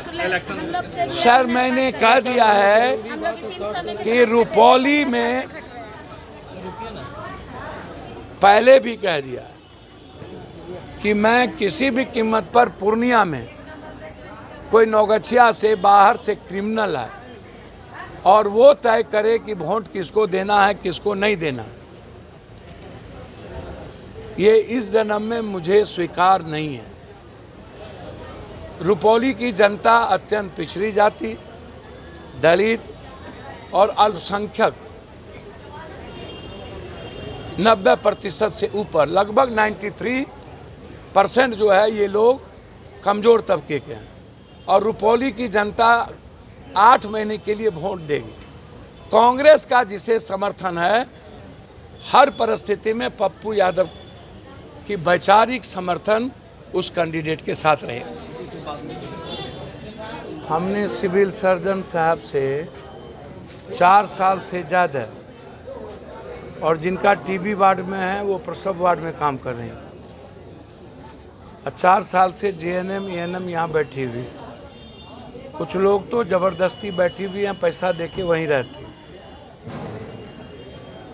Sir मैंने कह दिया है कि रुपौली में, पहले भी कह दिया कि मैं किसी भी कीमत पर पूर्णिया में कोई नौगछिया से बाहर से क्रिमिनल है और वो तय करे कि वोट किसको देना है किसको नहीं देना, ये इस जन्म में मुझे स्वीकार नहीं है। रुपौली की जनता अत्यंत पिछड़ी जाति, दलित और अल्पसंख्यक 90% से ऊपर, लगभग 93% जो है ये लोग कमज़ोर तबके के हैं और रुपौली की जनता 8 महीने के लिए वोट देगी। कांग्रेस का जिसे समर्थन है, हर परिस्थिति में पप्पू यादव की वैचारिक समर्थन उस कैंडिडेट के साथ रहेगा। हमने सिविल सर्जन साहब से 4 साल से ज़्यादा, और जिनका टीबी वार्ड में है वो प्रसव वार्ड में काम कर रहे हैं, और 4 साल से जेएनएम एएनएम यहाँ बैठी हुई, कुछ लोग तो ज़बरदस्ती बैठी हुई हैं, पैसा देके वहीं रहती।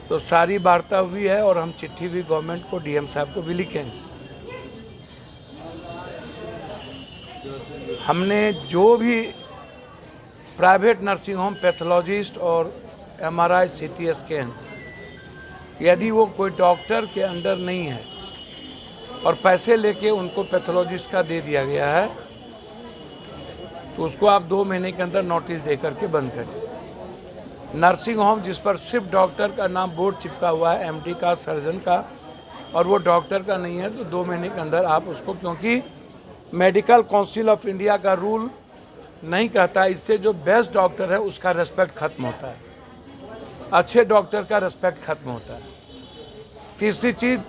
तो सारी वार्ता हुई है और हम चिट्ठी भी गवर्नमेंट को, डीएम साहब को भी लिखेंगे। हमने जो भी प्राइवेट नर्सिंग होम पैथोलॉजिस्ट और एमआरआई सीटी स्कैन, यदि वो कोई डॉक्टर के अंडर नहीं है और पैसे लेके उनको पैथोलॉजिस्ट का दे दिया गया है, तो उसको आप 2 महीने के अंदर नोटिस दे करके बंद करें। नर्सिंग होम जिस पर सिर्फ डॉक्टर का नाम बोर्ड चिपका हुआ है, एमडी का, सर्जन का, और वो डॉक्टर का नहीं है, तो 2 महीने के अंदर आप उसको, क्योंकि मेडिकल काउंसिल ऑफ इंडिया का रूल नहीं कहता, इससे जो बेस्ट डॉक्टर है उसका रेस्पेक्ट खत्म होता है, अच्छे डॉक्टर का रेस्पेक्ट खत्म होता है। तीसरी चीज़,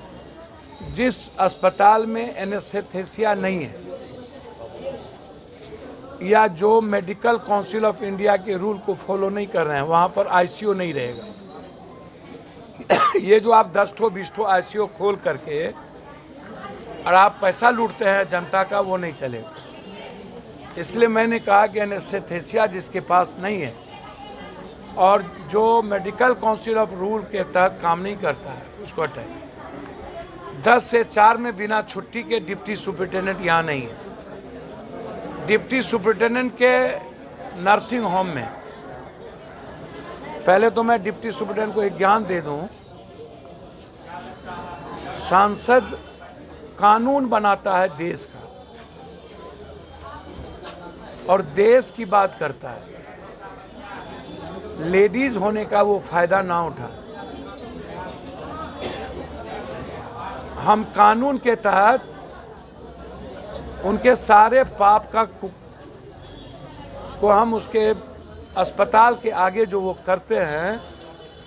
जिस अस्पताल में एनेस्थेसिया नहीं है या जो मेडिकल काउंसिल ऑफ इंडिया के रूल को फॉलो नहीं कर रहे हैं, वहाँ पर आईसीयू नहीं रहेगा। ये जो आप 10 ठो 20 ठो आईसीयू खोल करके और आप पैसा लूटते हैं जनता का, वो नहीं चलेगा। इसलिए मैंने कहा कि एनेस्थेसिया जिसके पास नहीं है और जो मेडिकल काउंसिल ऑफ रूल के तहत काम नहीं करता है, उसको हटाइए। 10 से 4 में बिना छुट्टी के डिप्टी सुपरिटेंडेंट यहाँ नहीं है। डिप्टी सुपरिटेंडेंट के नर्सिंग होम में, पहले तो मैं डिप्टी सुपरिटेंडेंट को एक ज्ञान दे दूं, सांसद कानून बनाता है देश का और देश की बात करता है, लेडीज होने का वो फायदा ना उठा। हम कानून के तहत उनके सारे पाप का को हम उसके अस्पताल के आगे जो वो करते हैं,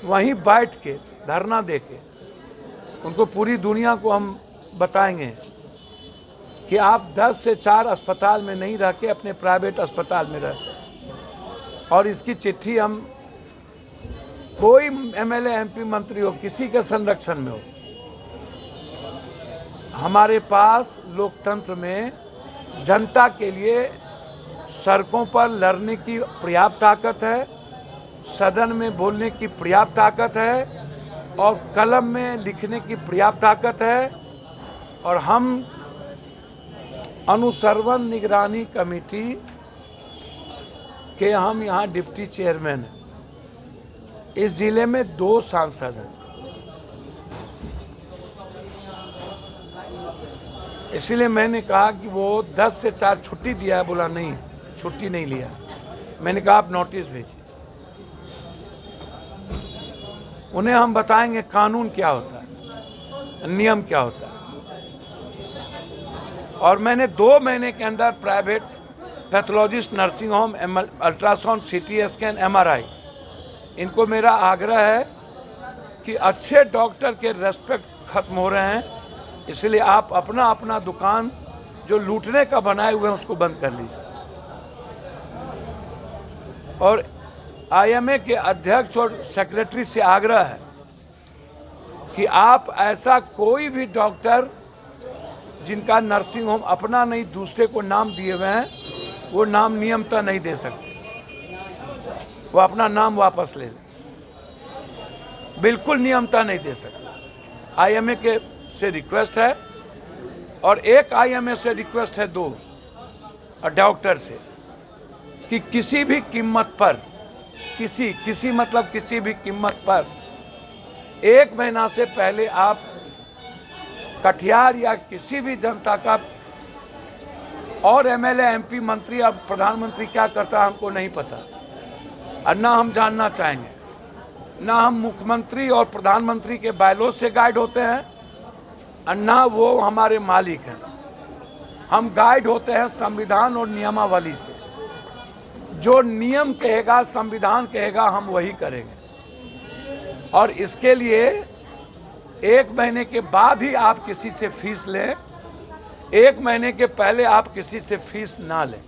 वहीं बैठ के धरना दे के उनको पूरी दुनिया को हम बताएंगे कि आप 10 से 4 अस्पताल में नहीं रह के अपने प्राइवेट अस्पताल में रहते हैं। और इसकी चिट्ठी हम, कोई एमएलए एमपी मंत्री हो, किसी के संरक्षण में हो, हमारे पास लोकतंत्र में जनता के लिए सड़कों पर लड़ने की पर्याप्त ताकत है, सदन में बोलने की पर्याप्त ताकत है और कलम में लिखने की पर्याप्त ताकत है। और हम अनुश्रवण निगरानी कमेटी के हम यहाँ डिप्टी चेयरमैन हैं। इस जिले में 2 सांसद हैं, इसलिए मैंने कहा कि वो 10 से 4 छुट्टी दिया है, बोला नहीं छुट्टी नहीं लिया। मैंने कहा आप नोटिस भेजिए, उन्हें हम बताएंगे कानून क्या होता है, नियम क्या होता है। और मैंने 2 महीने के अंदर private pathologist, nursing home, ultrasound, CT scan, MRI, इनको मेरा आग्रह है कि अच्छे डॉक्टर के रेस्पेक्ट खत्म हो रहे हैं, इसलिए आप अपना अपना दुकान जो लूटने का बनाए हुए हैं उसको बंद कर लीजिए। और आईएमए के अध्यक्ष और सेक्रेटरी से आग्रह है कि आप ऐसा कोई भी डॉक्टर जिनका नर्सिंग होम अपना नहीं दूसरे को नाम दिए हुए हैं, वो नाम नियमता नहीं दे सकते, वो अपना नाम वापस ले लें। बिल्कुल नियमता नहीं दे सकते। आईएमए के से रिक्वेस्ट है, और एक आईएमए से रिक्वेस्ट है, 2 और डॉक्टर से, कि किसी भी कीमत पर, किसी मतलब किसी भी कीमत पर 1 महीना से पहले आप कटिहार या किसी भी जनता का, और एमएलए, एमपी, मंत्री, अब प्रधानमंत्री क्या करता है हमको नहीं पता, और ना हम जानना चाहेंगे। ना हम मुख्यमंत्री और प्रधानमंत्री के बायलॉज से गाइड होते हैं, और ना वो हमारे मालिक हैं। हम गाइड होते हैं संविधान और नियमावली से। जो नियम कहेगा, संविधान कहेगा, हम वही करेंगे। और इसके लिए 1 महीने के बाद ही आप किसी से फीस लें, 1 महीने के पहले आप किसी से फीस ना लें।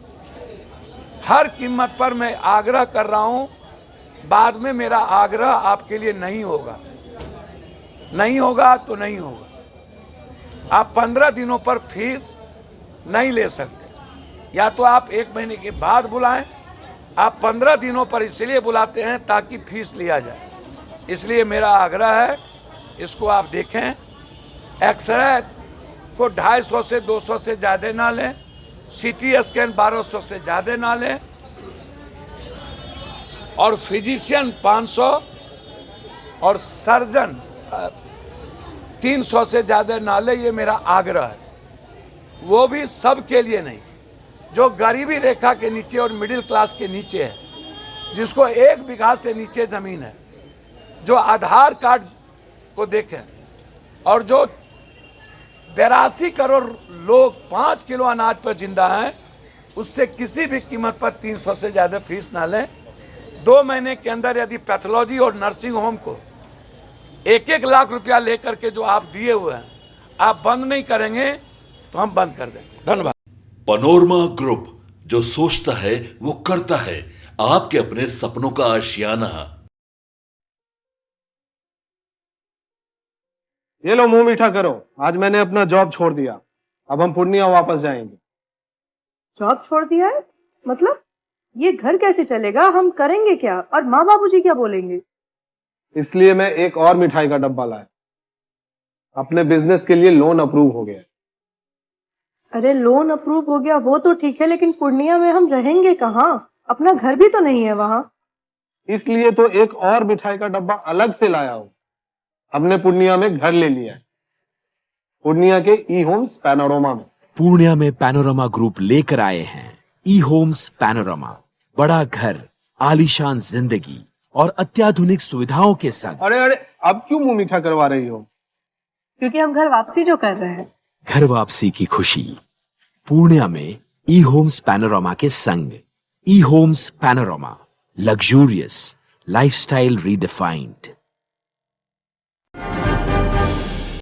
हर कीमत पर मैं आग्रह कर रहा हूं, बाद में मेरा आग्रह आपके लिए नहीं होगा, नहीं होगा तो नहीं होगा। आप 15 दिनों पर फीस नहीं ले सकते, या तो आप 1 महीने के बाद बुलाएं। आप 15 दिनों पर इसलिए बुलाते हैं ताकि फीस लिया जाए, इसलिए मेरा आग्रह है, इसको आप देखें। एक्सरे को 250 से 200 से ज़्यादा ना लें, सीटी स्कैन 1200 से ज़्यादा ना लें, और फिजिशियन 500 और सर्जन 300 से ज़्यादा ना ले, ये मेरा आग्रह है। वो भी सब के लिए नहीं, जो गरीबी रेखा के नीचे और मिडिल क्लास के नीचे है, जिसको 1 बीघा से नीचे ज़मीन है, जो आधार कार्ड को देखें, और जो 82 करोड़ लोग 5 किलो अनाज पर जिंदा हैं, उससे किसी भी कीमत पर 300 से ज़्यादा फीस ना लें। 2 महीने के अंदर यदि पैथोलॉजी और नर्सिंग होम को 1-1 लाख रुपया लेकर के जो आप दिए हुए हैं आप बंद नहीं करेंगे तो हम बंद कर देंगे। धन्यवाद। पनोरमा ग्रुप, जो सोचता है वो करता है, आपके अपने सपनों का आशियाना। ये लो, मुंह मीठा करो। आज मैंने अपना जॉब छोड़ दिया, अब हम पूर्णिया वापस जाएंगे। जॉब छोड़ दिया है? मतलब ये घर कैसे चलेगा? हम करेंगे क्या? और माँ बाबूजी क्या बोलेंगे? इसलिए मैं एक और मिठाई का डब्बा लाया। अपने बिजनेस के लिए लोन अप्रूव हो गया। अरे लोन अप्रूव हो गया वो तो ठीक है, लेकिन पूर्णिया में हम रहेंगे कहाँ? अपना घर भी तो नहीं है वहाँ। इसलिए तो एक और मिठाई का डब्बा अलग से लाया हूँ। हमने पूर्णिया में घर ले लिया है, पूर्णिया के ई होम्स पैनोरमा में। पूर्णिया में पैनोरमा ग्रुप लेकर आए हैं ई होम्स पैनोरमा। बड़ा घर, आलीशान जिंदगी और अत्याधुनिक सुविधाओं के संग। अरे अब क्यों मुंह मीठा करवा रही हो? क्योंकि हम घर वापसी जो कर रहे हैं। घर वापसी की खुशी पूर्णिया में ई होम्स पैनोरमा के संग। ई Homes Panorama, luxurious lifestyle redefined.